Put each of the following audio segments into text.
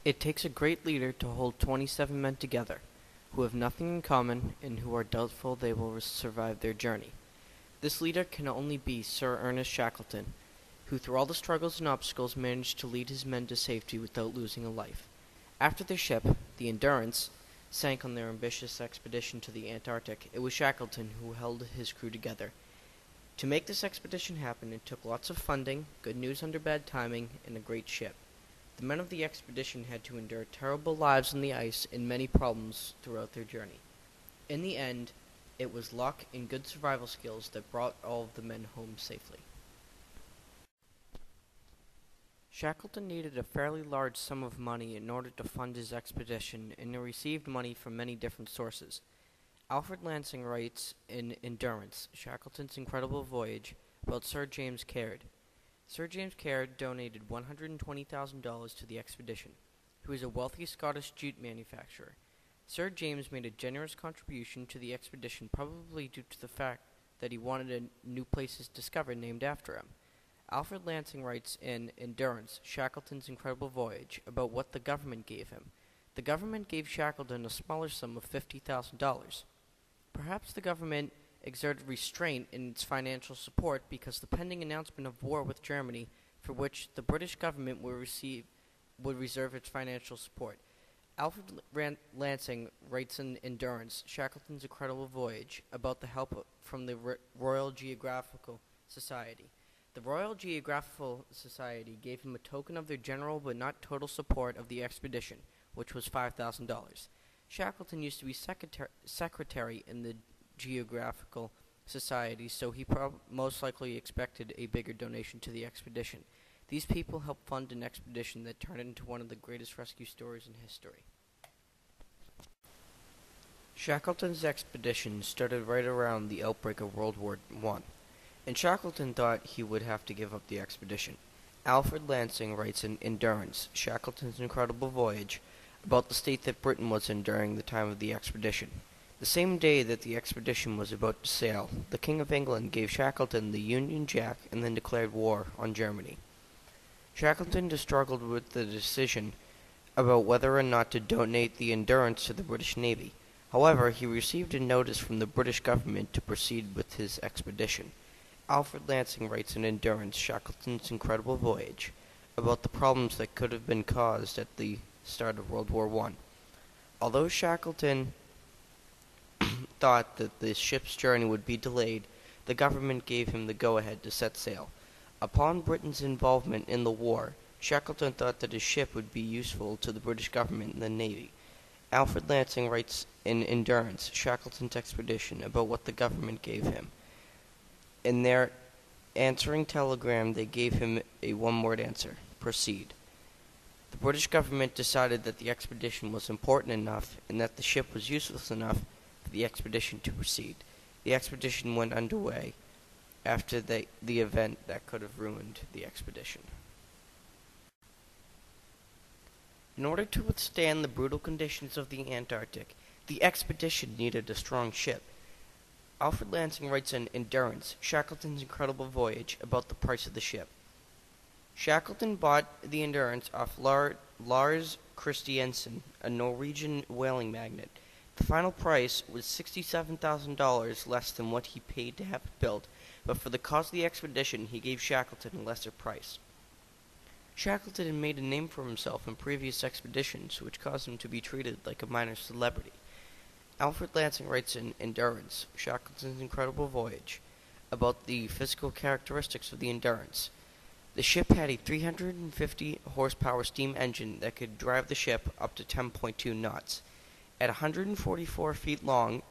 It takes a great leader to hold 27 men together, who have nothing in common and who are doubtful they will survive their journey. This leader can only be Sir Ernest Shackleton, who through all the struggles and obstacles managed to lead his men to safety without losing a life. After their ship, the Endurance, sank on their ambitious expedition to the Antarctic, it was Shackleton who held his crew together. To make this expedition happen, it took lots of funding, good news under bad timing, and a great ship. The men of the expedition had to endure terrible lives on the ice and many problems throughout their journey. In the end, it was luck and good survival skills that brought all of the men home safely. Shackleton needed a fairly large sum of money in order to fund his expedition, and he received money from many different sources. Alfred Lansing writes in Endurance, Shackleton's Incredible Voyage, about Sir James Caird. Sir James Caird donated $120,000 to the expedition. He was a wealthy Scottish jute manufacturer. Sir James made a generous contribution to the expedition, probably due to the fact that he wanted a new places discovered named after him. Alfred Lansing writes in Endurance, Shackleton's Incredible Voyage, about what the government gave him. The government gave Shackleton a smaller sum of $50,000. Perhaps the government exerted restraint in its financial support because the pending announcement of war with Germany, for which the British government would reserve its financial support. Alfred Lansing writes in Endurance, Shackleton's Incredible Voyage, about the help from the Royal Geographical Society. The Royal Geographical Society gave him a token of their general but not total support of the expedition, which was $5,000. Shackleton used to be secretary in the Geographical Society, so he most likely expected a bigger donation to the expedition. These people helped fund an expedition that turned into one of the greatest rescue stories in history. Shackleton's expedition started right around the outbreak of World War I, and Shackleton thought he would have to give up the expedition. Alfred Lansing writes in Endurance, Shackleton's Incredible Voyage, about the state that Britain was in during the time of the expedition. The same day that the expedition was about to sail, the King of England gave Shackleton the Union Jack and then declared war on Germany. Shackleton struggled with the decision about whether or not to donate the Endurance to the British Navy. However, he received a notice from the British government to proceed with his expedition. Alfred Lansing writes in Endurance, Shackleton's Incredible Voyage, about the problems that could have been caused at the start of World War I. Although Shackleton thought that the ship's journey would be delayed, the government gave him the go-ahead to set sail. Upon Britain's involvement in the war, Shackleton thought that his ship would be useful to the British government and the Navy. Alfred Lansing writes in Endurance, Shackleton's expedition, about what the government gave him. In their answering telegram, they gave him a one-word answer, proceed. The British government decided that the expedition was important enough and that the ship was useless enough for the expedition to proceed. The expedition went underway after the event that could have ruined the expedition. In order to withstand the brutal conditions of the Antarctic, the expedition needed a strong ship. Alfred Lansing writes in Endurance, Shackleton's Incredible Voyage, about the price of the ship. Shackleton bought the Endurance off Lars Christiansen, a Norwegian whaling magnate. The final price was $67,000 less than what he paid to have it built, but for the cost of the expedition, he gave Shackleton a lesser price. Shackleton had made a name for himself in previous expeditions, which caused him to be treated like a minor celebrity. Alfred Lansing writes in Endurance, Shackleton's Incredible Voyage, about the physical characteristics of the Endurance. The ship had a 350 horsepower steam engine that could drive the ship up to 10.2 knots. At 144 feet long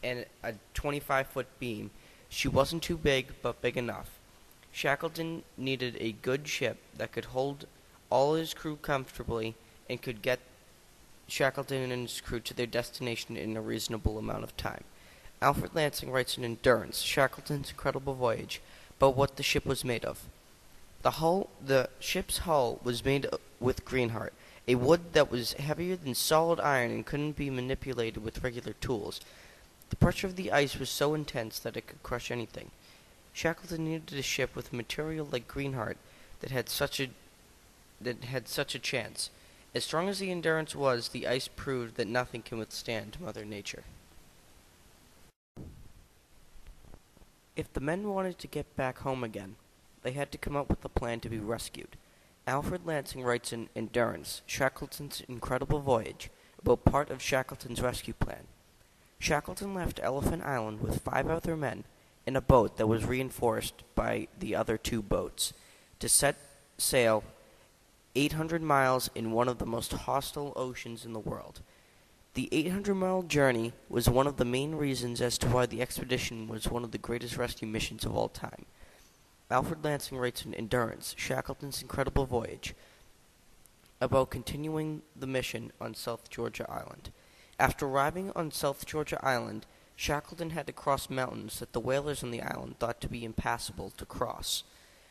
and a 25-foot beam, she wasn't too big, but big enough. Shackleton needed a good ship that could hold all his crew comfortably and could get Shackleton and his crew to their destination in a reasonable amount of time. Alfred Lansing writes in Endurance, Shackleton's Incredible Voyage, about what the ship was made of. The ship's hull was made with greenheart, a wood that was heavier than solid iron and couldn't be manipulated with regular tools. The pressure of the ice was so intense that it could crush anything. Shackleton needed a ship with material like greenheart that had such a chance. As strong as the Endurance was, the ice proved that nothing can withstand Mother Nature. If the men wanted to get back home again, they had to come up with a plan to be rescued. Alfred Lansing writes in Endurance, Shackleton's Incredible Voyage, about part of Shackleton's rescue plan. Shackleton left Elephant Island with 5 other men in a boat that was reinforced by the other 2 boats to set sail 800 miles in one of the most hostile oceans in the world. The 800-mile journey was one of the main reasons as to why the expedition was one of the greatest rescue missions of all time. Alfred Lansing writes in Endurance, Shackleton's Incredible Voyage, about continuing the mission on South Georgia Island. After arriving on South Georgia Island, Shackleton had to cross mountains that the whalers on the island thought to be impassable to cross.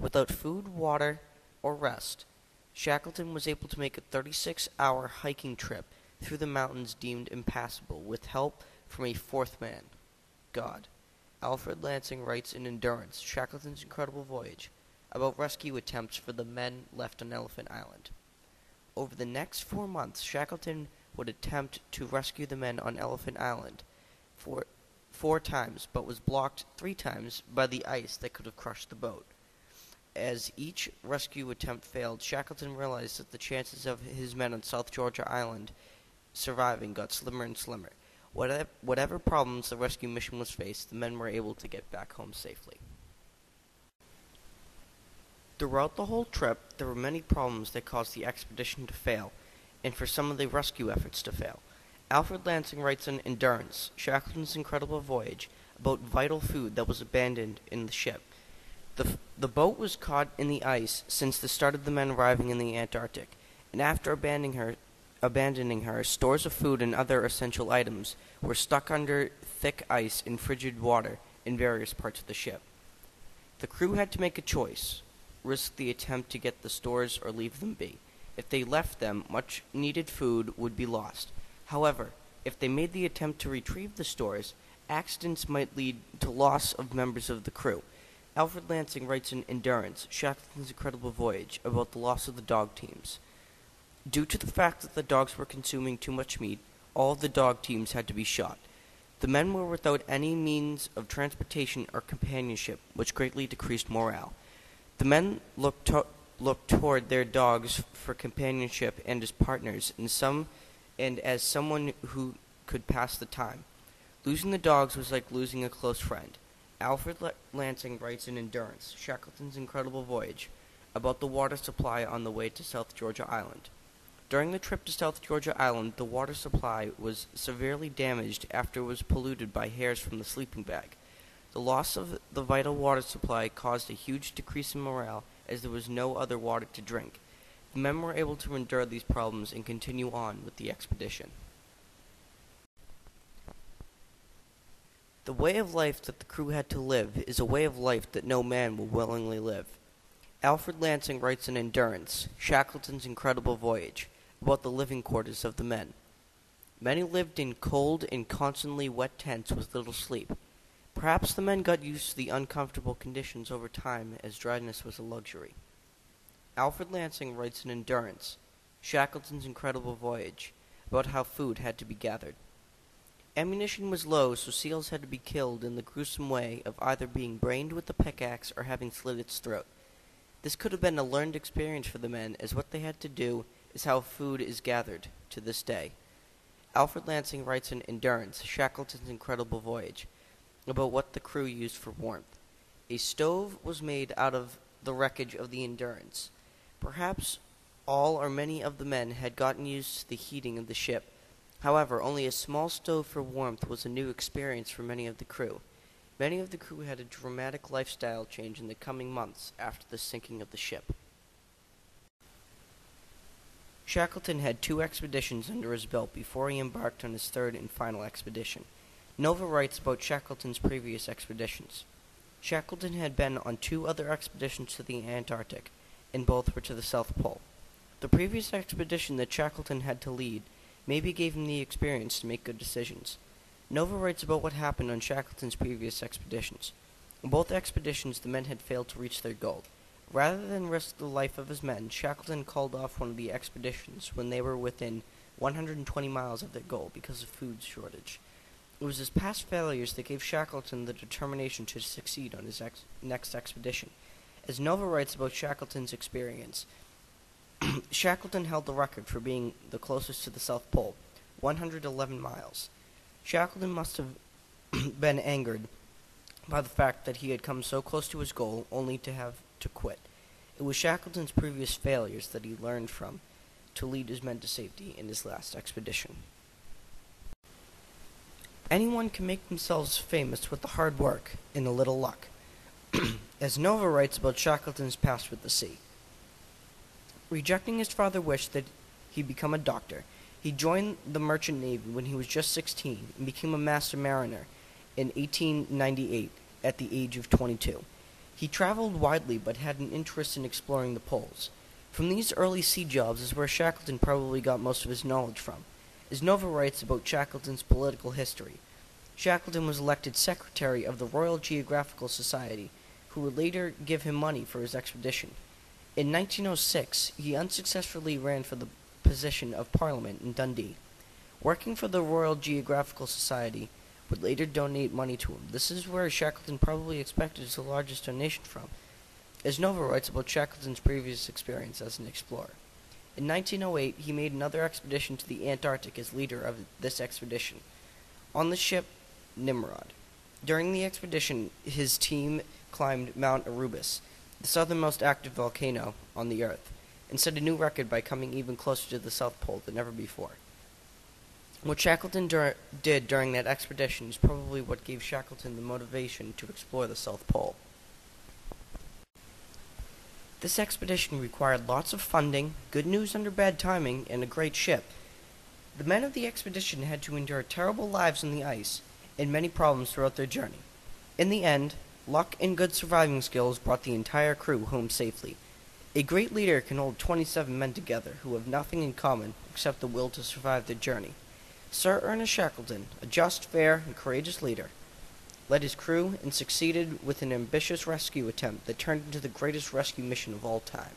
Without food, water, or rest, Shackleton was able to make a 36-hour hiking trip through the mountains deemed impassable with help from a 4th man, God. Alfred Lansing writes in Endurance, Shackleton's Incredible Voyage, about rescue attempts for the men left on Elephant Island. Over the next 4 months, Shackleton would attempt to rescue the men on Elephant Island 4 times, but was blocked 3 times by the ice that could have crushed the boat. As each rescue attempt failed, Shackleton realized that the chances of his men on South Georgia Island surviving got slimmer and slimmer. Whatever problems the rescue mission was faced, the men were able to get back home safely. Throughout the whole trip, there were many problems that caused the expedition to fail, and for some of the rescue efforts to fail. Alfred Lansing writes in Endurance, Shackleton's Incredible Voyage, about vital food that was abandoned in the ship. The boat was caught in the ice since the start of the men arriving in the Antarctic, and after abandoning her, stores of food and other essential items were stuck under thick ice in frigid water in various parts of the ship. The crew had to make a choice, risk the attempt to get the stores or leave them be. If they left them, much needed food would be lost. However, if they made the attempt to retrieve the stores, accidents might lead to loss of members of the crew. Alfred Lansing writes in Endurance, Shackleton's Incredible Voyage, about the loss of the dog teams. Due to the fact that the dogs were consuming too much meat, all of the dog teams had to be shot. The men were without any means of transportation or companionship, which greatly decreased morale. The men looked toward their dogs for companionship and as partners, and as someone who could pass the time. Losing the dogs was like losing a close friend. Alfred Lansing writes in Endurance, Shackleton's Incredible Voyage, about the water supply on the way to South Georgia Island. During the trip to South Georgia Island, the water supply was severely damaged after it was polluted by hairs from the sleeping bag. The loss of the vital water supply caused a huge decrease in morale as there was no other water to drink. The men were able to endure these problems and continue on with the expedition. The way of life that the crew had to live is a way of life that no man will willingly live. Alfred Lansing writes in Endurance, Shackleton's Incredible Voyage, about the living quarters of the men. Many lived in cold and constantly wet tents with little sleep. Perhaps the men got used to the uncomfortable conditions over time, as dryness was a luxury. Alfred Lansing writes in Endurance, Shackleton's Incredible Voyage, about how food had to be gathered. Ammunition was low, so seals had to be killed in the gruesome way of either being brained with a pickaxe or having slit its throat. This could have been a learned experience for the men, as what they had to do is how food is gathered to this day. Alfred Lansing writes in Endurance, Shackleton's Incredible Voyage, about what the crew used for warmth. A stove was made out of the wreckage of the Endurance. Perhaps all or many of the men had gotten used to the heating of the ship. However, only a small stove for warmth was a new experience for many of the crew. Many of the crew had a dramatic lifestyle change in the coming months after the sinking of the ship. Shackleton had 2 expeditions under his belt before he embarked on his 3rd and final expedition. Nova writes about Shackleton's previous expeditions. Shackleton had been on 2 other expeditions to the Antarctic, and both were to the South Pole. The previous expedition that Shackleton had to lead maybe gave him the experience to make good decisions. Nova writes about what happened on Shackleton's previous expeditions. On both expeditions, the men had failed to reach their goal. Rather than risk the life of his men, Shackleton called off one of the expeditions when they were within 120 miles of their goal because of food shortage. It was his past failures that gave Shackleton the determination to succeed on his next expedition. As Nova writes about Shackleton's experience, Shackleton held the record for being the closest to the South Pole, 111 miles. Shackleton must have been angered by the fact that he had come so close to his goal only to have to quit. It was Shackleton's previous failures that he learned from to lead his men to safety in his last expedition. Anyone can make themselves famous with the hard work and a little luck. As Nova writes about Shackleton's past with the sea. Rejecting his father's wish that he become a doctor, he joined the merchant navy when he was just 16 and became a master mariner in 1898 at the age of 22. He traveled widely but had an interest in exploring the poles. From these early sea jobs is where Shackleton probably got most of his knowledge from. As Nova writes about Shackleton's political history, Shackleton was elected secretary of the Royal Geographical Society, who would later give him money for his expedition. In 1906, he unsuccessfully ran for the position of Parliament in Dundee. Working for the Royal Geographical Society would later donate money to him. This is where Shackleton probably expected his largest donation from, as Nova writes about Shackleton's previous experience as an explorer. In 1908, he made another expedition to the Antarctic as leader of this expedition, on the ship Nimrod. During the expedition, his team climbed Mount Erebus, the southernmost active volcano on the Earth, and set a new record by coming even closer to the South Pole than ever before. What Shackleton did during that expedition is probably what gave Shackleton the motivation to explore the South Pole. This expedition required lots of funding, good news under bad timing, and a great ship. The men of the expedition had to endure terrible lives on the ice and many problems throughout their journey. In the end, luck and good surviving skills brought the entire crew home safely. A great leader can hold 27 men together who have nothing in common except the will to survive their journey. Sir Ernest Shackleton, a just, fair, and courageous leader, led his crew and succeeded with an ambitious rescue attempt that turned into the greatest rescue mission of all time.